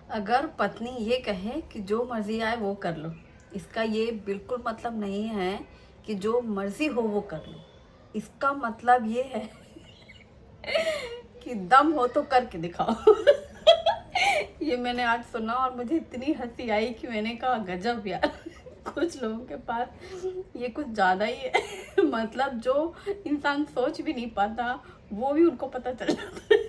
अगर पत्नी ये कहे कि जो मर्जी आए वो कर लो, इसका ये बिल्कुल मतलब नहीं है कि जो मर्जी हो वो कर लो। इसका मतलब ये है कि दम हो तो करके दिखाओ। ये मैंने आज सुना और मुझे इतनी हंसी आई कि मैंने कहा गजब यार। कुछ लोगों के पास ये कुछ ज़्यादा ही है। मतलब जो इंसान सोच भी नहीं पाता वो भी उनको पता चल जाता है।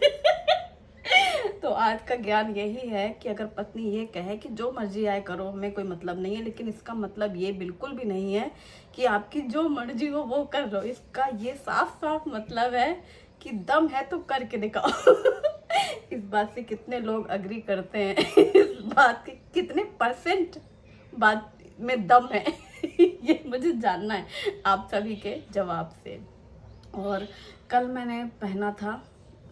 तो आज का ज्ञान यही है कि अगर पत्नी ये कहे कि जो मर्जी आए करो, हमें कोई मतलब नहीं है, लेकिन इसका मतलब ये बिल्कुल भी नहीं है कि आपकी जो मर्जी हो वो कर लो। इसका ये साफ साफ मतलब है कि दम है तो करके दिखाओ। इस बात से कितने लोग अग्री करते हैं? इस बात के कितने परसेंट बात में दम है? ये मुझे जानना है आप सभी के जवाब से। और कल मैंने पहना था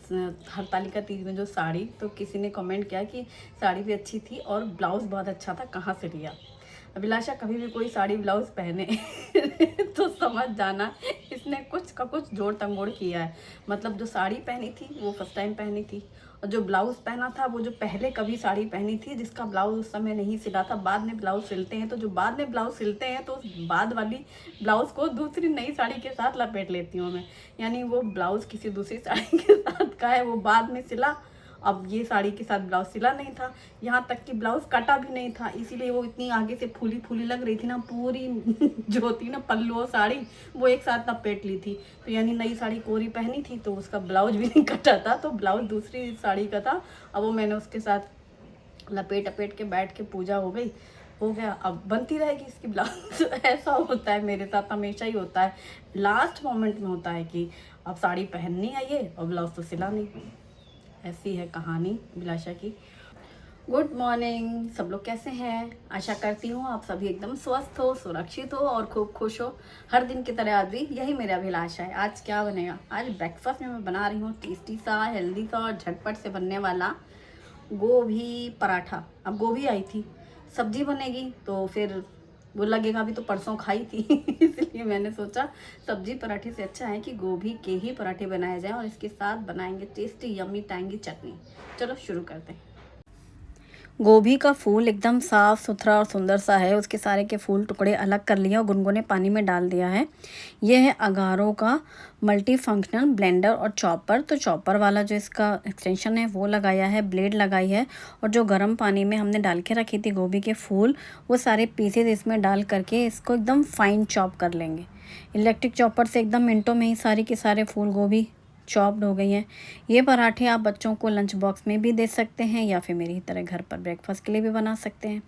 हरतालिका तीज में जो साड़ी, तो किसी ने कमेंट किया कि साड़ी भी अच्छी थी और ब्लाउज़ बहुत अच्छा था, कहाँ से लिया? अभिलाषा कभी भी कोई साड़ी ब्लाउज़ पहने तो समझ जाना इसने कुछ का कुछ जोड़ तंगोड़ किया है। मतलब जो साड़ी पहनी थी वो फर्स्ट टाइम पहनी थी, और जो ब्लाउज़ पहना था वो जो पहले कभी साड़ी पहनी थी जिसका ब्लाउज़ उस समय नहीं सिला था। बाद में ब्लाउज़ सिलते हैं, तो जो बाद में ब्लाउज़ सिलते हैं तो उस बाद वाली ब्लाउज़ को दूसरी नई साड़ी के साथ लपेट लेती हूँ मैं। यानी वो ब्लाउज़ किसी दूसरी साड़ी के साथ का है, वो बाद में सिला। अब ये साड़ी के साथ ब्लाउज सिला नहीं था, यहाँ तक कि ब्लाउज कटा भी नहीं था, इसीलिए वो इतनी आगे से फूली फूली लग रही थी ना, पूरी जो होती ना पल्लू और साड़ी वो एक साथ लपेट ली थी। तो यानी नई साड़ी कोरी पहनी थी तो उसका ब्लाउज भी नहीं कटा था, तो ब्लाउज दूसरी साड़ी का था। अब वो मैंने उसके साथ लपेट लपेट के बैठ के पूजा हो गई, हो गया। अब बनती रहेगी इसकी ब्लाउज। ऐसा होता है मेरे साथ, हमेशा ही होता है। लास्ट मोमेंट में होता है कि अब साड़ी पहननी है ये और ब्लाउज तो सिला नहीं। ऐसी है कहानी अभिलाषा की। गुड मॉर्निंग, सब लोग कैसे हैं? आशा करती हूँ आप सभी एकदम स्वस्थ हो, सुरक्षित हो और खूब खुश हो। हर दिन की तरह आज भी यही मेरा अभिलाषा है। आज क्या बनेगा? आज ब्रेकफास्ट में मैं बना रही हूँ टेस्टी सा, हेल्दी सा और झटपट से बनने वाला गोभी पराठा। अब गोभी आई थी, सब्जी बनेगी तो फिर वो लगेगा, अभी तो परसों खाई थी। इसलिए मैंने सोचा सब्जी पराठे से अच्छा है कि गोभी के ही पराठे बनाए जाएं, और इसके साथ बनाएंगे टेस्टी यम्मी टैंगी चटनी। चलो शुरू करते हैं। गोभी का फूल एकदम साफ़ सुथरा और सुंदर सा है, उसके सारे के फूल टुकड़े अलग कर लिए और गुनगुने पानी में डाल दिया है। यह है अगारो का मल्टी फंक्शनल ब्लेंडर और चॉपर। तो चॉपर वाला जो इसका एक्सटेंशन है वो लगाया है, ब्लेड लगाई है, और जो गर्म पानी में हमने डाल के रखी थी गोभी के फूल, वो सारे पीसेज इसमें डाल करके इसको एकदम फाइन चॉप कर लेंगे। इलेक्ट्रिक चॉपर से एकदम मिनटों में ही सारे के सारे फूल गोभी चॉप्ड हो गई हैं। ये पराठे आप बच्चों को लंच बॉक्स में भी दे सकते हैं या फिर मेरी तरह घर पर ब्रेकफास्ट के लिए भी बना सकते हैं।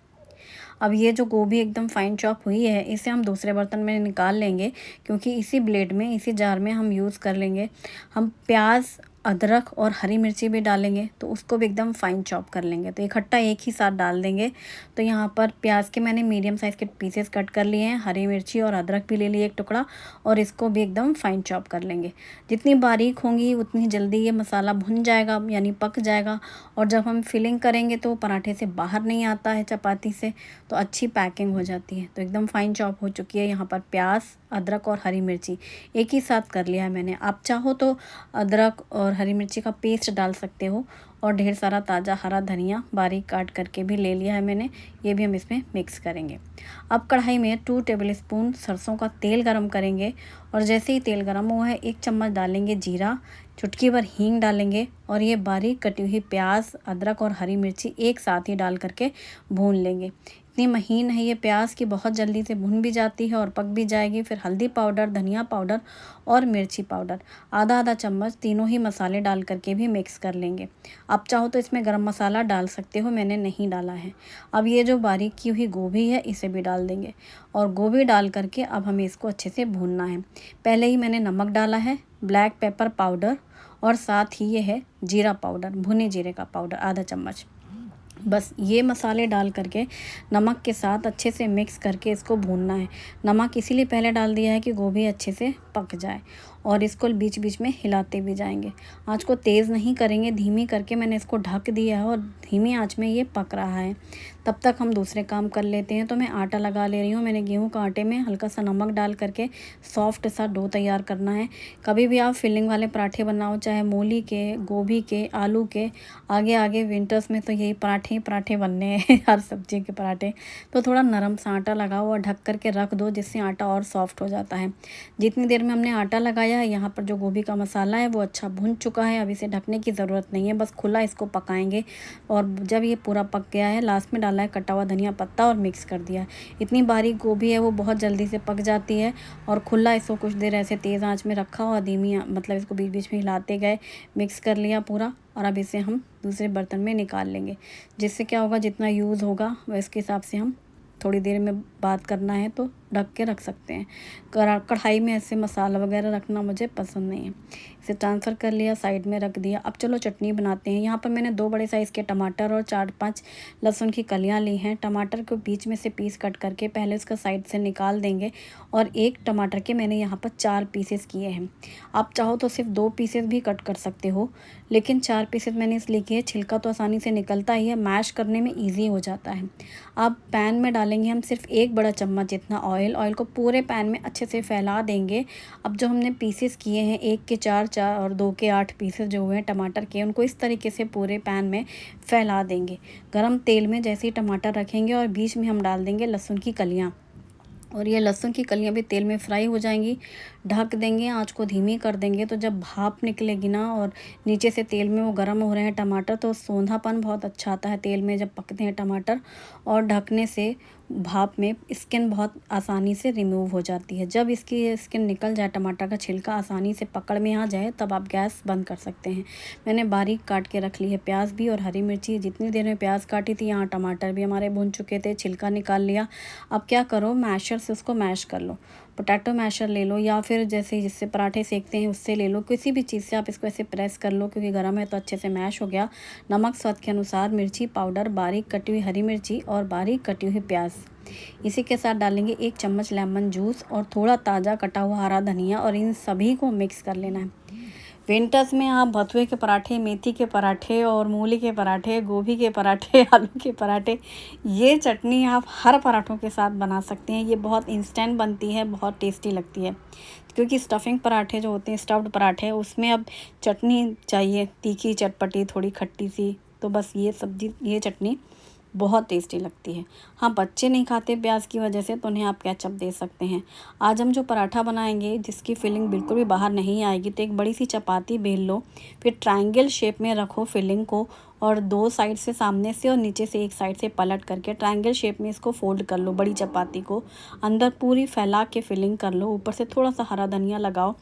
अब ये जो गोभी एकदम फाइन चॉप हुई है, इसे हम दूसरे बर्तन में निकाल लेंगे, क्योंकि इसी ब्लेड में, इसी जार में हम यूज़ कर लेंगे। हम प्याज, अदरक और हरी मिर्ची भी डालेंगे, तो उसको भी एकदम फाइन चॉप कर लेंगे। तो इकट्ठा एक ही साथ डाल देंगे। तो यहाँ पर प्याज के मैंने मीडियम साइज़ के पीसेस कट कर लिए हैं, हरी मिर्ची और अदरक भी ले लिए एक टुकड़ा, और इसको भी एकदम फाइन चॉप कर लेंगे। जितनी बारीक होंगी उतनी जल्दी ये मसाला भुन जाएगा, यानी पक जाएगा। और जब हम फिलिंग करेंगे तो पराठे से बाहर नहीं आता है चपाती से, तो अच्छी पैकिंग हो जाती है। तो एकदम फाइन चॉप हो चुकी है। यहाँ पर प्याज, अदरक और हरी मिर्ची एक ही साथ कर लिया है मैंने। आप चाहो तो अदरक और हरी मिर्ची का पेस्ट डाल सकते हो, और ढेर सारा ताज़ा हरा धनिया बारीक काट करके भी ले लिया है मैंने। ये भी हम इसमें मिक्स करेंगे। अब कढ़ाई में 2 टेबलस्पून सरसों का तेल गरम करेंगे, और जैसे ही तेल गरम हुआ है 1 चम्मच डालेंगे जीरा, चुटकी भर हींग डालेंगे, और ये बारीक कटी हुई प्याज, अदरक और हरी मिर्ची एक साथ ही डाल करके भून लेंगे। इतनी महीन है ये प्याज कि बहुत जल्दी से भुन भी जाती है और पक भी जाएगी। फिर हल्दी पाउडर, धनिया पाउडर और मिर्ची पाउडर आधा आधा चम्मच तीनों ही मसाले डाल करके भी मिक्स कर लेंगे। आप चाहो तो इसमें गरम मसाला डाल सकते हो, मैंने नहीं डाला है। अब ये जो बारीक की हुई गोभी है इसे भी डाल देंगे, और गोभी डाल करके अब हमें इसको अच्छे से भूनना है। पहले ही मैंने नमक डाला है, ब्लैक पेपर पाउडर, और साथ ही ये है जीरा पाउडर, भुने जीरे का पाउडर आधा चम्मच। बस ये मसाले डाल करके नमक के साथ अच्छे से मिक्स करके इसको भूनना है। नमक इसीलिए पहले डाल दिया है कि गोभी अच्छे से पक जाए। और इसको बीच बीच में हिलाते भी जाएंगे। आँच को तेज़ नहीं करेंगे, धीमी करके मैंने इसको ढक दिया है और धीमी आँच में ये पक रहा है। तब तक हम दूसरे काम कर लेते हैं। तो मैं आटा लगा ले रही हूँ। मैंने गेहूँ का आटे में हल्का सा नमक डाल करके सॉफ्ट सा डो तैयार करना है। कभी भी आप फिलिंग वाले पराठे बनाओ, चाहे मूली के, गोभी के, आलू के, आगे आगे विंटर्स में तो यही पराठे ही पराठे बनने हैं हर सब्जी के पराठे। तो थोड़ा नरम सा आटा लगाओ और ढक करके रख दो, जिससे आटा और सॉफ्ट हो जाता है। जितनी देर में हमने आटा लगाया है, यहाँ पर जो गोभी का मसाला है वो अच्छा भुन चुका है। अब इसे ढकने की ज़रूरत नहीं है, बस खुला इसको पकाएंगे। और जब ये पूरा पक गया है, लास्ट में डाला है कटा हुआ धनिया पत्ता और मिक्स कर दिया है। इतनी बारीक गोभी है वो बहुत जल्दी से पक जाती है। और खुला इसको कुछ देर ऐसे तेज़ आंच में रखा और धीमी मतलब इसको बीच बीच में हिलाते गए, मिक्स कर लिया पूरा। और अब इसे हम दूसरे बर्तन में निकाल लेंगे। जिससे क्या होगा, जितना यूज़ होगा इसके हिसाब से हम थोड़ी देर में बात करना है तो ढक के रख सकते हैं। कढ़ाई में ऐसे मसाला वगैरह रखना मुझे पसंद नहीं है। इसे ट्रांसफ़र कर लिया, साइड में रख दिया। अब चलो चटनी बनाते हैं। यहाँ पर मैंने 2 बड़े साइज़ के टमाटर और 4-5 लहसुन की कलियाँ ली हैं। टमाटर को बीच में से पीस कट करके पहले उसका साइड से निकाल देंगे। और एक टमाटर के मैंने यहाँ पर 4 पीसेस किए हैं। आप चाहो तो सिर्फ 2 पीसेस भी कट कर सकते हो, लेकिन 4 पीसेस मैंने इसलिए किए, छिलका तो आसानी से निकलता ही है, मैश करने में ईजी हो जाता है। अब पैन में डालेंगे हम सिर्फ 1 बड़ा चम्मच जितना ऑयल को पूरे पैन में अच्छे से फैला देंगे। अब जो हमने पीसेस किए हैं, 1 के 4 और 2 के 8 पीसेस जो हुए हैं टमाटर के, उनको इस तरीके से पूरे पैन में फैला देंगे। गरम तेल में जैसे ही टमाटर रखेंगे और बीच में हम डाल देंगे लहसुन की कलियाँ। और ये लहसुन की कलियाँ भी तेल में फ्राई हो जाएंगी। ढक देंगे, आंच को धीमी कर देंगे। तो जब भाप निकलेगी ना और नीचे से तेल में वो गर्म हो रहे हैं टमाटर, तो सोंधापन बहुत अच्छा आता है तेल में जब पकते हैं टमाटर। और ढकने से भाप में स्किन बहुत आसानी से रिमूव हो जाती है। जब इसकी स्किन निकल जाए, टमाटर का छिलका आसानी से पकड़ में आ जाए, तब आप गैस बंद कर सकते हैं। मैंने बारीक काट के रख ली है प्याज भी और हरी मिर्ची। जितनी देर में प्याज काटी थी, यहाँ टमाटर भी हमारे भुन चुके थे, छिलका निकाल लिया। अब क्या करो, मैशर से उसको मैश कर लो। पोटैटो मैशर ले लो या फिर जैसे जिससे पराठे सेकते हैं उससे ले लो, किसी भी चीज़ से आप इसको ऐसे प्रेस कर लो, क्योंकि गर्म है तो अच्छे से मैश हो गया। नमक स्वाद के अनुसार, मिर्ची पाउडर, बारीक कटी हुई हरी मिर्ची और बारीक कटी हुई प्याज। इसी के साथ डालेंगे 1 चम्मच लेमन जूस और थोड़ा ताज़ा कटा हुआ हरा धनिया, और इन सभी को मिक्स कर लेना है। विंटर्स में आप भथुए के पराठे, मेथी के पराठे और मूली के पराठे, गोभी के पराठे, आलू के पराठे, ये चटनी आप हर पराठों के साथ बना सकते हैं। ये बहुत इंस्टेंट बनती है, बहुत टेस्टी लगती है। क्योंकि स्टफिंग पराठे जो होते हैं, स्टफ्ड पराठे, उसमें अब चटनी चाहिए, तीखी चटपटी थोड़ी खट्टी सी। तो बस ये चटनी बहुत टेस्टी लगती है। हाँ, बच्चे नहीं खाते प्याज की वजह से, तो उन्हें आप केचप दे सकते हैं। आज हम जो पराठा बनाएंगे जिसकी फिलिंग बिल्कुल भी बाहर नहीं आएगी, तो एक बड़ी सी चपाती बेल लो, फिर ट्रायंगल शेप में रखो फिलिंग को, और 2 साइड से सामने से और नीचे से एक साइड से पलट करके ट्रायंगल शेप में इसको फोल्ड कर लो। बड़ी चपाती को अंदर पूरी फैला के फिलिंग कर लो। ऊपर से थोड़ा सा हरा धनिया लगाओ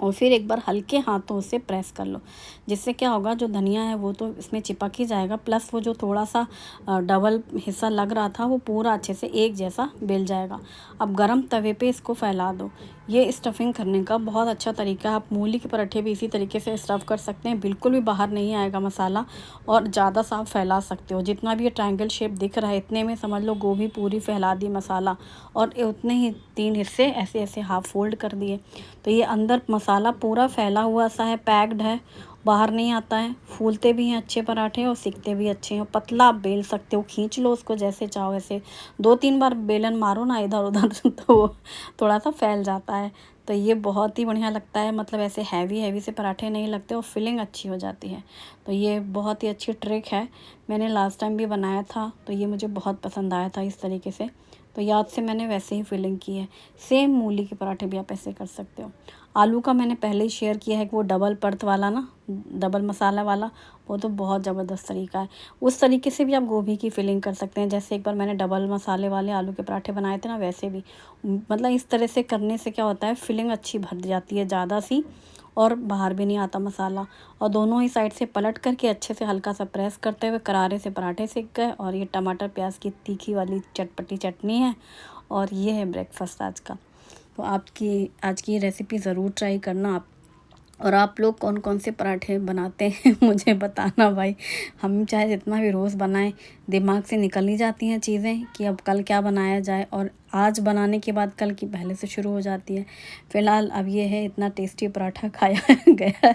और फिर एक बार हल्के हाथों से प्रेस कर लो। जिससे क्या होगा, जो धनिया है वो तो इसमें चिपक ही जाएगा, प्लस वो जो थोड़ा सा डबल हिस्सा लग रहा था वो पूरा अच्छे से एक जैसा बेल जाएगा। अब गरम तवे पे इसको फैला दो। ये स्टफिंग करने का बहुत अच्छा तरीका है। आप मूली के पराठे भी इसी तरीके से स्टफ़ कर सकते हैं, बिल्कुल भी बाहर नहीं आएगा मसाला, और ज़्यादा सा आप फैला सकते हो। जितना भी ये ट्रायंगल शेप दिख रहा है, इतने में समझ लो गोभी पूरी फैला दी मसाला, और उतने ही 3 हिस्से ऐसे ऐसे हाफ फोल्ड कर दिए। तो ये अंदर मसाला पूरा फैला हुआ सा है, पैक्ड है, बाहर नहीं आता है। फूलते भी हैं अच्छे पराठे और सिकते भी अच्छे हैं। पतला आप बेल सकते हो, खींच लो उसको जैसे चाहो ऐसे, 2-3 बार बेलन मारो ना इधर उधर तो थोड़ा सा फैल जाता है। तो ये बहुत ही बढ़िया लगता है, मतलब ऐसे हैवी से पराठे नहीं लगते और फिलिंग अच्छी हो जाती है। तो ये बहुत ही अच्छी ट्रिक है। मैंने लास्ट टाइम भी बनाया था, तो ये मुझे बहुत पसंद आया था इस तरीके से। तो याद से मैंने वैसे ही फिलिंग की है। सेम मूली के पराठे भी आप ऐसे कर सकते हो। आलू का मैंने पहले ही शेयर किया है कि वो डबल परत वाला ना, डबल मसाला वाला, वो तो बहुत ज़बरदस्त तरीका है। उस तरीके से भी आप गोभी की फिलिंग कर सकते हैं। जैसे एक बार मैंने डबल मसाले वाले आलू के पराठे बनाए थे ना, वैसे भी मतलब इस तरह से करने से क्या होता है, फिलिंग अच्छी भर जाती है ज़्यादा सी, और बाहर भी नहीं आता मसाला। और दोनों ही साइड से पलट करके अच्छे से हल्का सा प्रेस करते हुए करारे से पराठे सेक गए। और ये टमाटर प्याज की तीखी वाली चटपटी चटनी है, और ये है ब्रेकफास्ट आज का। तो आपकी आज की ये रेसिपी ज़रूर ट्राई करना आप। और आप लोग कौन कौन से पराठे बनाते हैं मुझे बताना भाई। हम चाहे जितना भी रोज़ बनाएं, दिमाग से निकल ही जाती हैं चीज़ें कि अब कल क्या बनाया जाए, और आज बनाने के बाद कल की पहले से शुरू हो जाती है। फ़िलहाल अब ये है, इतना टेस्टी पराठा खाया गया है,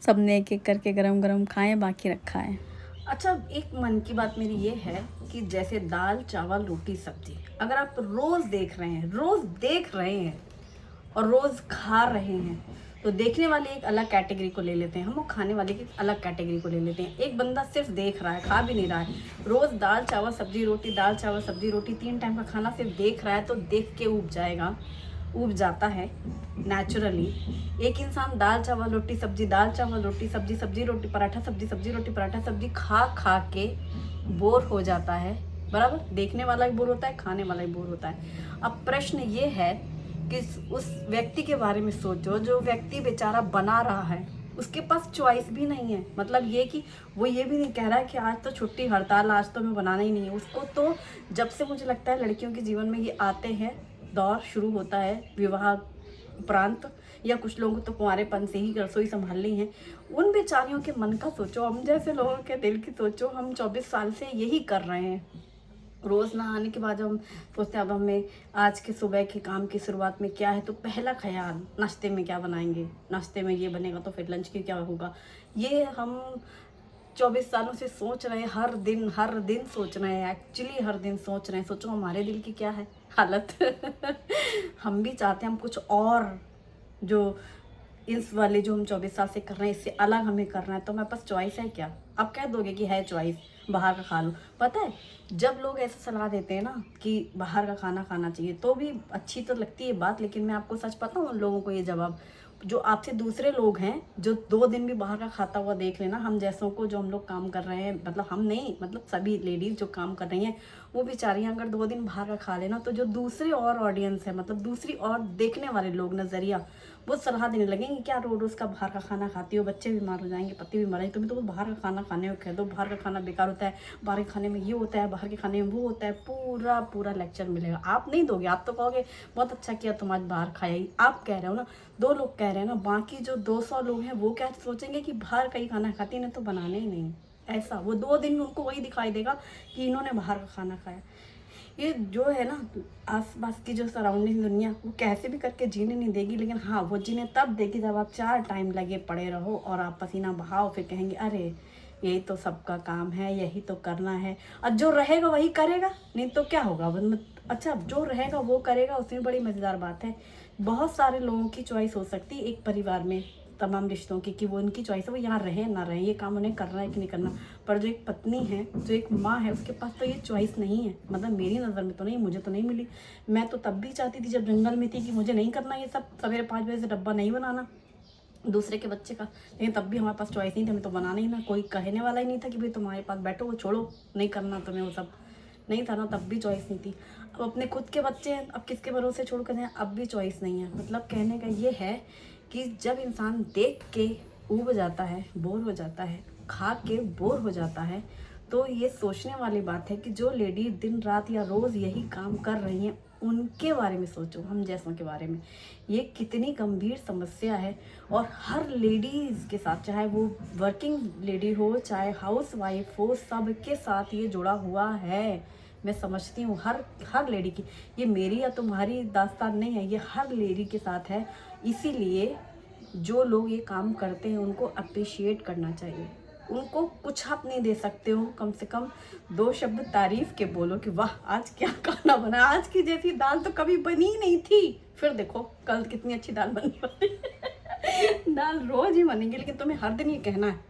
सब ने एक एक करके गरम गरम खाएँ, बाकी रखा है। अच्छा, एक मन की बात मेरी ये है कि जैसे दाल चावल रोटी सब्जी अगर आप रोज़ देख रहे हैं और रोज़ खा रहे हैं, तो देखने वाले एक अलग कैटेगरी को ले लेते हैं हम, और खाने वाले की अलग कैटेगरी को ले लेते हैं। एक बंदा सिर्फ देख रहा है, खा भी नहीं रहा है, रोज़ दाल चावल सब्जी रोटी, दाल चावल सब्जी रोटी 3 टाइम का खाना सिर्फ देख रहा है, तो देख के ऊब जाता है नेचुरली। एक इंसान दाल चावल रोटी सब्जी, दाल चावल रोटी सब्जी, सब्जी रोटी पराठा सब्जी, सब्जी रोटी पराठा सब्जी खा खा के बोर हो जाता है, बराबर। देखने वाला भी बोर होता है, खाने वाला भी बोर होता है। अब प्रश्न ये है कि उस व्यक्ति के बारे में सोचो जो व्यक्ति बेचारा बना रहा है, उसके पास चॉइस भी नहीं है। मतलब ये कि वो ये भी नहीं कह रहा है कि आज तो छुट्टी हड़ताल, आज तो मैं बनाना ही नहीं है। उसको तो जब से मुझे लगता है लड़कियों के जीवन में ये आते हैं, दौर शुरू होता है विवाह उपरांत, या कुछ लोगों को तो कुंवारेपन से ही रसोई संभालनी है, उन बेचारियों के मन का सोचो, हम जैसे लोगों के दिल की सोचो। हम 24 साल से यही कर रहे हैं। रोज़ नहाने के बाद हम सोचते हैं अब हमें आज के सुबह के काम की शुरुआत में क्या है, तो पहला ख्याल नाश्ते में क्या बनाएंगे, नाश्ते में ये बनेगा तो फिर लंच की क्या होगा। ये हम 24 सालों से सोच रहे हैं, हर दिन सोच रहे हैं, एक्चुअली हर दिन सोच रहे हैं। सोचो हमारे दिल की क्या है हालत हम भी चाहते हैं हम कुछ और, जो इस वाले जो हम 24 साल से कर रहे हैं इससे अलग हमें करना है। तो मेरे पास चॉइस है क्या? आप कह दोगे कि है चॉइस, बाहर का खा लो। पता है जब लोग ऐसे सलाह देते हैं ना कि बाहर का खाना खाना चाहिए, तो भी अच्छी तो लगती है बात, लेकिन मैं आपको सच बताऊं, उन लोगों को ये जवाब, जो आपसे दूसरे लोग हैं जो 2 दिन भी बाहर का खाता हुआ देख लेना, हम जैसों को, जो हम लोग काम कर रहे हैं, मतलब हम नहीं, मतलब सभी लेडीज़ जो काम कर रही हैं, वो बेचारियाँ अगर 2 दिन बाहर का खा लेना, तो जो दूसरी और ऑडियंस है, मतलब दूसरी और देखने वाले लोग, नज़रिया, वो सलाह देने लगेंगे क्या रोज़ का बाहर का खाना खाती हो, बच्चे बीमार हो जाएंगे, पति बीमार हो जाएंगे, तुम्हें तो बाहर का खाना खाने को कह दो, बाहर का खाना बेकार होता है, बाहर के खाने में ये होता है, बाहर के खाने में वो होता है, पूरा लेक्चर मिलेगा। आप नहीं दोगे, आप तो कहोगे बहुत अच्छा किया तुम आज बाहर खाया ही, आप कह रहे हो ना, 2 लोग कह रहे हैं ना, बाकी जो 200 लोग हैं वो क्या सोचेंगे कि बाहर का ही खाना खाती है, तो बनाने ही नहीं। ऐसा वो 2 दिन में उनको वही दिखाई देगा कि इन्होंने बाहर का खाना खाया। ये जो है ना, आसपास की जो सराउंडिंग दुनिया, वो कैसे भी करके जीने नहीं देगी, लेकिन हाँ वो जीने तब देगी जब आप 4 टाइम लगे पड़े रहो और आप पसीना बहाओ, फिर कहेंगे अरे यही तो सबका काम है, यही तो करना है। और जो रहेगा वही करेगा, नहीं तो क्या होगा। अच्छा, जो रहेगा वो करेगा, उसमें बड़ी मज़ेदार बात है। बहुत सारे लोगों की चॉइस हो सकती है एक परिवार में, तमाम रिश्तों की, कि वो उनकी चॉइस है, वो यहाँ रहे ना रहे, ये काम उन्हें करना है कि नहीं करना। पर जो एक पत्नी है, जो एक माँ है, उसके पास तो ये चॉइस नहीं है। मतलब मेरी नज़र में तो नहीं, मुझे तो नहीं मिली। मैं तो तब भी चाहती थी जब जंगल में थी कि मुझे नहीं करना ये सब, सवेरे 5 बजे से डब्बा नहीं बनाना दूसरे के बच्चे का, लेकिन तब भी हमारे पास चॉइस नहीं थी, हमें तो बनाना ही ना, कोई कहने वाला ही नहीं था कि भाई तुम्हारे पास बैठो, वो छोड़ो, नहीं करना तुम्हें, वो सब नहीं था ना, तब भी चॉइस नहीं थी। अब अपने खुद के बच्चे हैं, अब किसके भरोसे छोड़ कर जाएँ, अब भी चॉइस नहीं है। मतलब कहने का ये है कि जब इंसान देख के ऊब जाता है, बोर हो जाता है, खा के बोर हो जाता है, तो ये सोचने वाली बात है कि जो लेडी दिन रात या रोज़ यही काम कर रही हैं, उनके बारे में सोचो, हम जैसों के बारे में। ये कितनी गंभीर समस्या है, और हर लेडीज़ के साथ, चाहे वो वर्किंग लेडी हो, चाहे हाउस वाइफ हो, सबके साथ ये जुड़ा हुआ है। मैं समझती हूँ हर लेडी की, ये मेरी या तुम्हारी दास्तान नहीं है, ये हर लेडी के साथ है। इसीलिए जो लोग ये काम करते हैं उनको अप्रिशिएट करना चाहिए। उनको कुछ आप नहीं दे सकते हो, कम से कम 2 शब्द तारीफ़ के बोलो कि वाह आज क्या खाना बना, आज की जैसी दाल तो कभी बनी ही नहीं थी। फिर देखो कल कितनी अच्छी दाल बनने वाली है। दाल रोज़ ही बनेगी, लेकिन तुम्हें हर दिन ये कहना है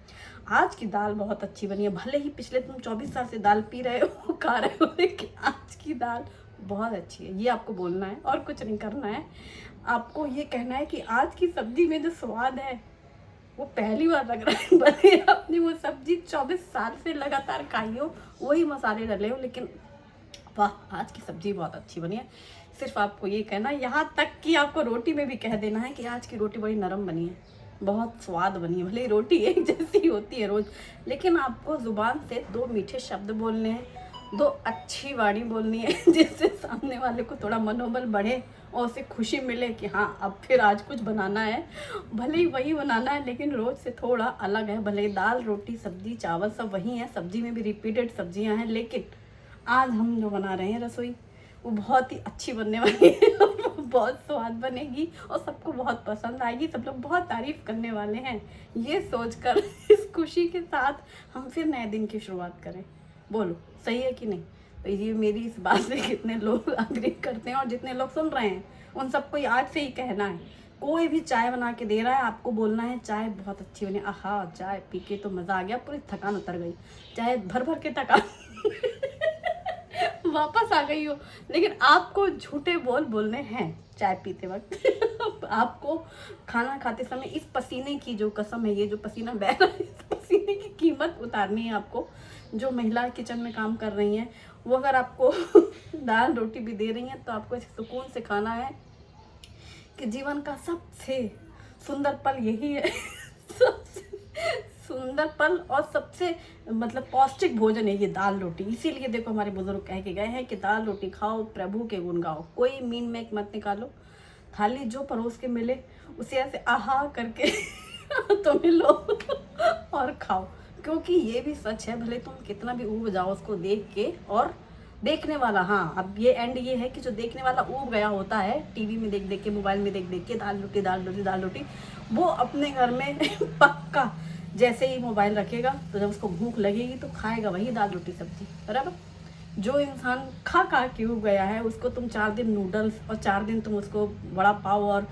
आज की दाल बहुत अच्छी बनी है। भले ही पिछले तुम 24 साल से दाल पी रहे हो, खा रहे हो, लेकिन आज की दाल बहुत अच्छी है, ये आपको बोलना है और कुछ नहीं करना है। आपको ये कहना है कि आज की सब्जी में जो स्वाद है वो पहली बार लग रहा है, भले आपने वो सब्जी 24 साल से लगातार खाई हो, वही मसाले डले हो, लेकिन वाह आज की सब्जी बहुत अच्छी बनी है। सिर्फ आपको ये कहना है, यहाँ तक कि आपको रोटी में भी कह देना है कि आज की रोटी बड़ी नरम बनी है, बहुत स्वाद बनी है। भले ही रोटी एक जैसी होती है रोज़, लेकिन आपको ज़ुबान से 2 मीठे शब्द बोलने हैं, दो अच्छी वाणी बोलनी है जिससे सामने वाले को थोड़ा मनोबल बढ़े और उसे खुशी मिले कि हाँ अब फिर आज कुछ बनाना है। भले ही वही बनाना है लेकिन रोज़ से थोड़ा अलग है। भले ही दाल रोटी सब्जी चावल सब वही है, सब्जी में भी रिपीटेड सब्जियां हैं, लेकिन आज हम जो बना रहे हैं रसोई वो बहुत ही अच्छी बनने वाली है और बहुत स्वाद बनेगी और सबको बहुत पसंद आएगी। सब लोग बहुत तारीफ करने वाले हैं। ये सोचकर इस खुशी के साथ हम फिर नए दिन की शुरुआत करें। बोलो सही है कि नहीं? तो ये मेरी इस बात से कितने लोग अग्री करते हैं और जितने लोग सुन रहे हैं उन सबको आज से ही कहना है, कोई भी चाय बना के दे रहा है आपको बोलना है चाय बहुत अच्छी बनी। आहा चाय पी के तो मज़ा आ गया, पूरी थकान उतर गई, चाहे भर भर के थकान वापस आ गई हो। लेकिन आपको झूठे बोल बोलने हैं चाय पीते वक्त आपको खाना खाते समय इस पसीने की जो कसम है, ये जो पसीना बह रहा है इस पसीने की कीमत उतारनी है आपको। जो महिला किचन में काम कर रही हैं वो अगर आपको दाल रोटी भी दे रही हैं तो आपको ऐसे सुकून से खाना है कि जीवन का सबसे सुंदर पल यही है सबसे सुंदर पल और सबसे मतलब पौष्टिक भोजन है ये दाल रोटी। इसीलिए देखो हमारे बुजुर्ग कह के गए हैं कि दाल रोटी खाओ प्रभु के गुण गाओ, कोई मीन में मत निकालो, थाली जो परोस के मिले उसे ऐसे आहा करके तुम्हें लो और खाओ। क्योंकि ये भी सच है, भले तुम कितना भी ऊब जाओ उसको देख के, और देखने वाला, हाँ अब ये एंड ये है कि जो देखने वाला ऊब गया होता है टीवी में देख देख के, मोबाइल में देख देख के दाल रोटी दाल रोटी दाल रोटी, वो अपने घर में पक्का जैसे ही मोबाइल रखेगा तो जब उसको भूख लगेगी तो खाएगा वही दाल रोटी सब्जी। बराबर जो इंसान खा खा के उब गया है उसको तुम 4 दिन नूडल्स और 4 दिन तुम उसको वड़ा पाव और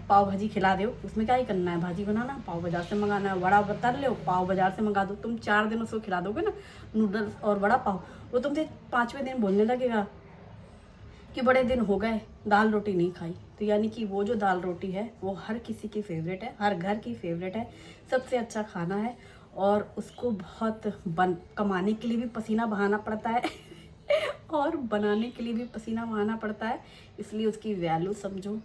पाव भाजी खिला दो, उसमें क्या ही करना है, भाजी बनाना, पाव बाजार से मंगाना है, वड़ा तर लो पाव बाजार से मंगा दो। तुम 4 दिन उसको खिला दोगे ना नूडल्स और वड़ा पाव, वो तुमसे 5वें दिन बोलने लगेगा कि बड़े दिन हो गए दाल रोटी नहीं खाई। तो यानी कि वो जो दाल रोटी है वो हर किसी की फेवरेट है, हर घर की फेवरेट है, सबसे अच्छा खाना है और उसको बहुत कमाने के लिए भी पसीना बहाना पड़ता है और बनाने के लिए भी पसीना बहाना पड़ता है। इसलिए उसकी वैल्यू समझो,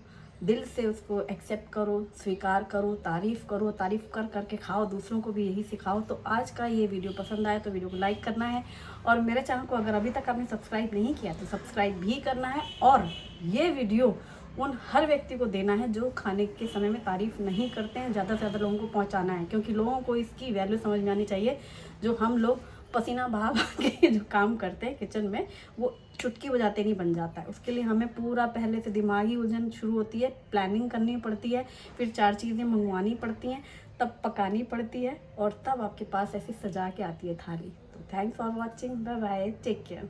दिल से उसको एक्सेप्ट करो, स्वीकार करो, तारीफ़ करो, तारीफ़ कर करके खाओ, दूसरों को भी यही सिखाओ। तो आज का ये वीडियो पसंद आए तो वीडियो को लाइक करना है और मेरे चैनल को अगर अभी तक आपने सब्सक्राइब नहीं किया तो सब्सक्राइब भी करना है। और ये वीडियो उन हर व्यक्ति को देना है जो खाने के समय में तारीफ़ नहीं करते हैं, ज़्यादा से ज़्यादा लोगों को पहुँचाना है, क्योंकि लोगों को इसकी वैल्यू समझ में आनी चाहिए। जो हम लोग पसीना बहा बहा के जो काम करते हैं किचन में वो चुटकी बजाते नहीं बन जाता है। उसके लिए हमें पूरा पहले से दिमागी उलझन शुरू होती है, प्लानिंग करनी पड़ती है, फिर 4 चीज़ें मंगवानी पड़ती हैं, तब पकानी पड़ती है और तब आपके पास ऐसी सजा के आती है थाली। तो thanks for watching, bye bye, take care.